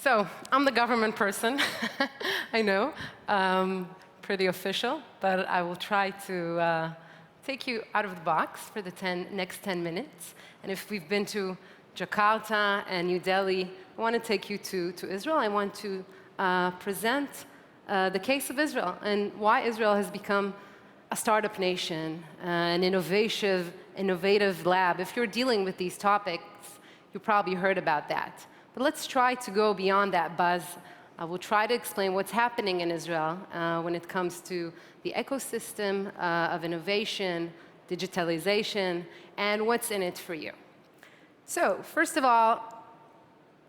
So I'm the government person, I know, pretty official, but I will try to take you out of the box for the next 10 minutes. And if we've been to Jakarta and New Delhi, I want to take you to Israel. I want to present the case of Israel and why Israel has become a startup nation, an innovative lab. If you're dealing with these topics, you probably heard about that. But let's try to go beyond that buzz. I will try to explain what's happening in Israel when it comes to the ecosystem of innovation, digitalization, and what's in it for you. So, first of all,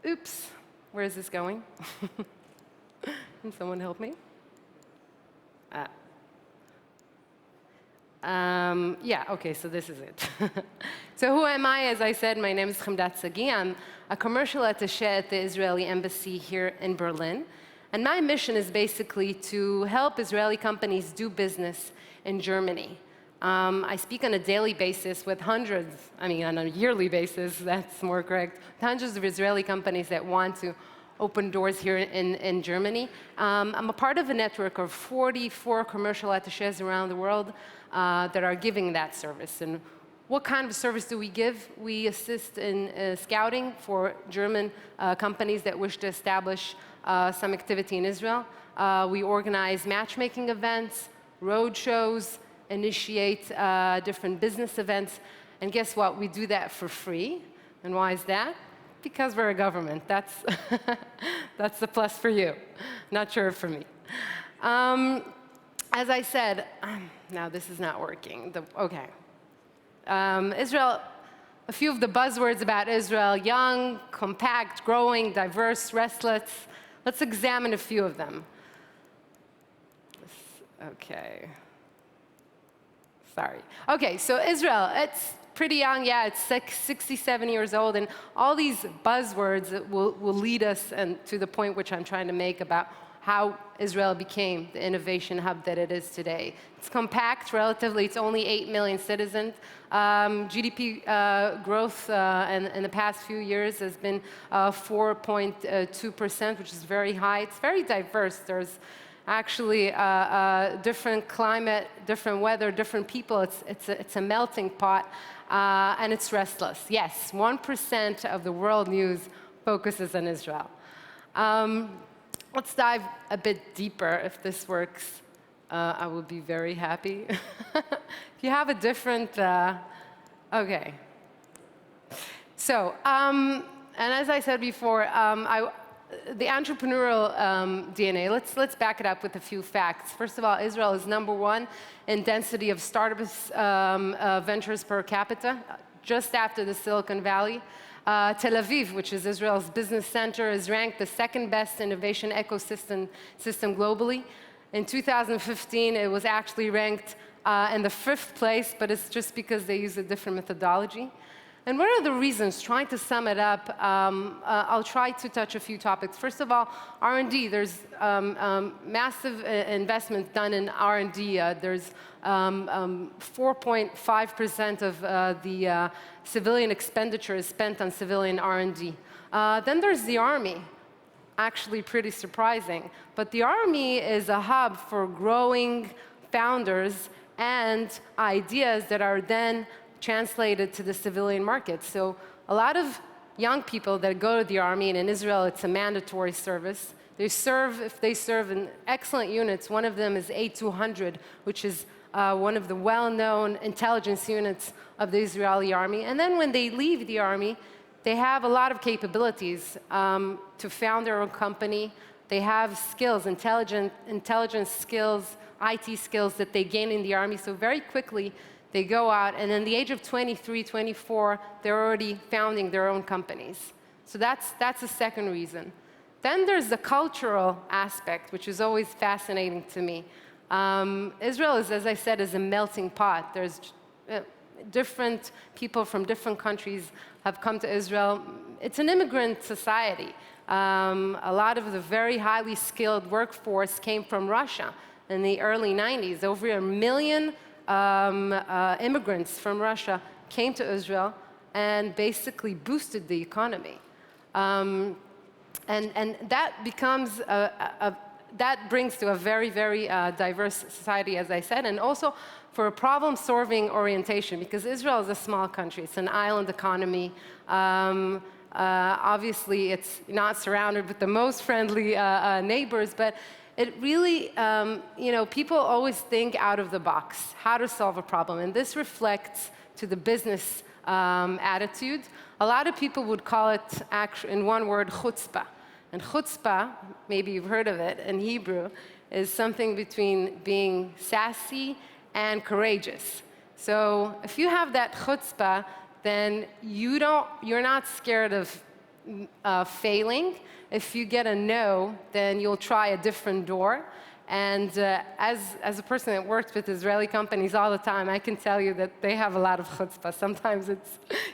oops, where is this going? Can someone help me? Yeah, okay, so this is it. So who am I? As I said, my name is Hemdat Sagi. I'm a commercial attaché at the Israeli embassy here in Berlin. And my mission is basically to help Israeli companies do business in Germany. I speak on a daily basis with hundreds, on a yearly basis, that's more correct, hundreds of Israeli companies that want to open doors here in Germany. I'm a part of a network of 44 commercial attachés around the world that are giving that service. And what kind of service do we give? We assist in scouting for German companies that wish to establish some activity in Israel. We organize matchmaking events, road shows, initiate different business events. And guess what? We do that for free. And why is that? Because we're a government. That's, that's the plus for you. Not sure for me. As I said, now this is not working. Okay. Israel, a few of the buzzwords about Israel: young, compact, growing, diverse, restless. Let's examine a few of them. Okay. Sorry. Okay, so Israel, it's pretty young, yeah, it's 67 years old, and all these buzzwords will lead us to the point which I'm trying to make about how Israel became the innovation hub that it is today. It's compact, relatively, it's only 8 million citizens. GDP growth in the past few years has been 4.2%, which is very high. It's very diverse. There's actually different climate, different weather, different people. It's a melting pot, and it's restless. Yes, 1% of the world news focuses on Israel. Let's dive a bit deeper. If this works, I will be very happy. If you have a different, okay. So, and as I said before, the entrepreneurial DNA, let's back it up with a few facts. First of all, Israel is #1 in density of startups ventures per capita, just after the Silicon Valley. Tel Aviv, which is Israel's business center, is ranked the second best innovation ecosystem globally. In 2015, it was actually ranked in the 5th place, but it's just because they use a different methodology. And what are the reasons? Trying to sum it up, I'll try to touch a few topics. First of all, R&D. There's massive investments done in R&D. There's 4.5% of the civilian expenditure is spent on civilian R&D. Then there's the Army. Actually pretty surprising. But the Army is a hub for growing founders and ideas that are then translated to the civilian market. So a lot of young people that go to the Army, and in Israel it's a mandatory service, if they serve in excellent units. One of them is A200, which is one of the well-known intelligence units of the Israeli Army. And then when they leave the Army, they have a lot of capabilities to found their own company. They have skills, intelligence skills, IT skills that they gain in the Army. So very quickly, they go out, and at the age of 23, 24, they're already founding their own companies. So that's the second reason. Then there's the cultural aspect, which is always fascinating to me. Israel is, as I said, is a melting pot. There's different people from different countries have come to Israel. It's an immigrant society. A lot of the very highly skilled workforce came from Russia in the early 90s. Over 1 million immigrants from Russia came to Israel and basically boosted the economy. and that becomes that brings to a very, very diverse society, as I said, and also for a problem-solving orientation, because Israel is a small country. It's an island economy. Obviously, it's not surrounded with the most friendly neighbors, but it really, people always think out of the box, how to solve a problem, and this reflects to the business attitude. A lot of people would call it, in one word, chutzpah. And chutzpah, maybe you've heard of it in Hebrew, is something between being sassy and courageous. So if you have that chutzpah, then you're not scared of failing. If you get a no, then you'll try a different door. And as a person that works with Israeli companies all the time, I can tell you that they have a lot of chutzpah. Sometimes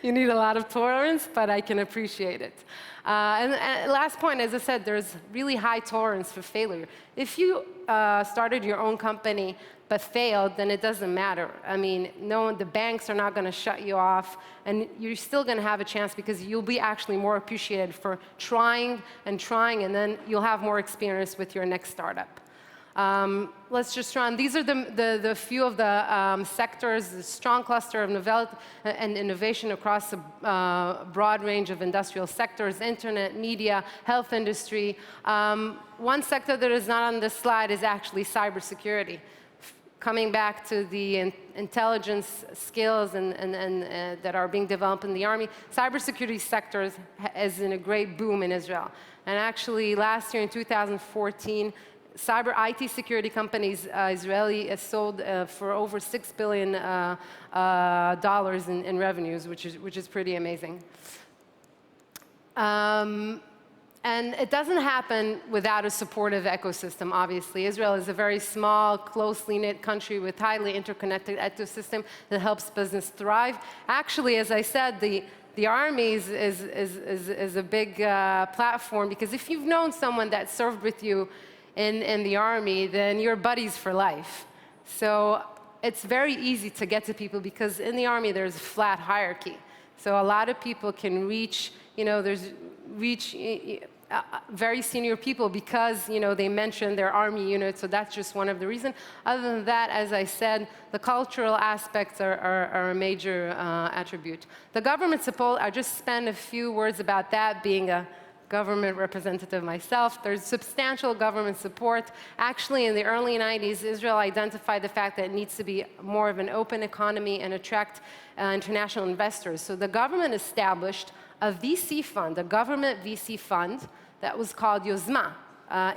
you need a lot of tolerance, but I can appreciate it. And last point, as I said, there's really high tolerance for failure. If you started your own company but failed, then it doesn't matter. I mean, the banks are not going to shut you off, and you're still going to have a chance because you'll be actually more appreciated for trying, and then you'll have more experience with your next startup. Let's just run. These are the few of the sectors, the strong cluster of novelty and innovation across a broad range of industrial sectors: internet, media, health industry. One sector that is not on this slide is actually cybersecurity. Coming back to the intelligence skills that are being developed in the army, cybersecurity sector is in a great boom in Israel. And actually, last year in 2014, cyber IT security companies, Israeli, sold for over $6 billion in revenues, which is pretty amazing. And it doesn't happen without a supportive ecosystem, obviously. Israel is a very small, closely knit country with highly interconnected ecosystem that helps business thrive. Actually, as I said, the army is a big platform, because if you've known someone that served with you in the army, then you're buddies for life. So it's very easy to get to people, because in the army there's a flat hierarchy. So a lot of people can reach very senior people because they mention their army unit. So that's just one of the reasons. Other than that, as I said, the cultural aspects are a major attribute. The government support, I just spent a few words about that, being a government representative myself. There's substantial government support. Actually, in the early 90s, Israel identified the fact that it needs to be more of an open economy and attract international investors. So the government established a VC fund, a government VC fund that was called Yozma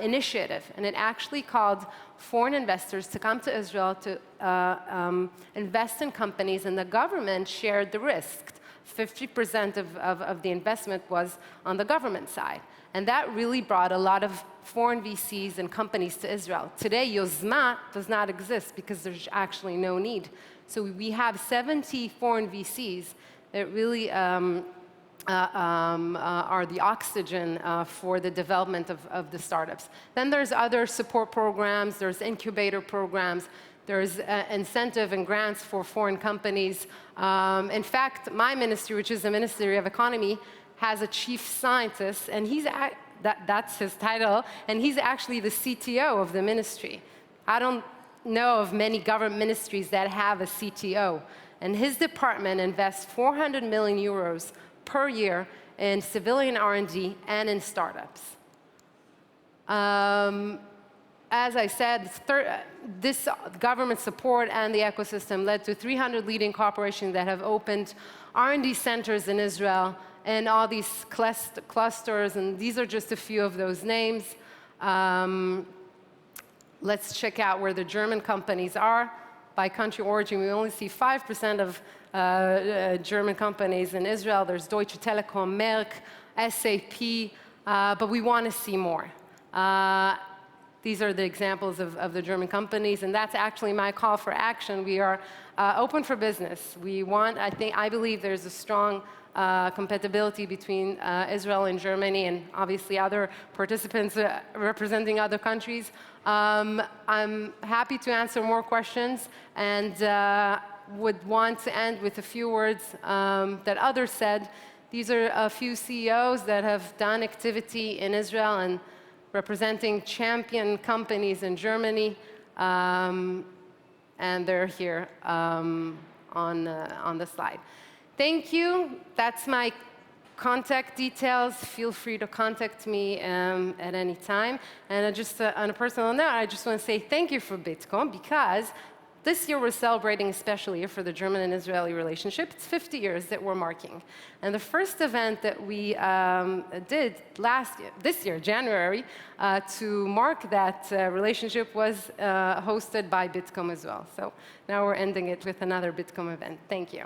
Initiative. And it actually called foreign investors to come to Israel to invest in companies, and the government shared the risk. 50% of the investment was on the government side. And that really brought a lot of foreign VCs and companies to Israel. Today, Yozma does not exist because there's actually no need. So we have 70 foreign VCs that really are the oxygen for the development of the startups. Then there's other support programs, there's incubator programs, there's incentive and grants for foreign companies. In fact, my ministry, which is the Ministry of Economy, has a chief scientist, and that's his title, and he's actually the CTO of the ministry. I don't know of many government ministries that have a CTO. And his department invests 400 million euros per year in civilian R&D and in startups. As I said, this government support and the ecosystem led to 300 leading corporations that have opened R&D centers in Israel and all these clusters, and these are just a few of those names. Let's check out where the German companies are. By country origin, we only see 5% of German companies in Israel. There's Deutsche Telekom, Merck, SAP, but we want to see more. These are the examples of the German companies, and that's actually my call for action. We are open for business. I believe there's a strong compatibility between Israel and Germany, and obviously other participants representing other countries. I'm happy to answer more questions, and would want to end with a few words that others said, These are a few CEOs that have done activity in Israel and representing champion companies in Germany. And they're here on the slide. Thank you. That's my contact details. Feel free to contact me at any time. And just on a personal note, I just want to say thank you for Bitcoin, because this year we're celebrating a special year for the German and Israeli relationship. It's 50 years that we're marking. And the first event that we did this year, January, to mark that relationship was hosted by Bitcoin as well. So now we're ending it with another Bitcoin event. Thank you.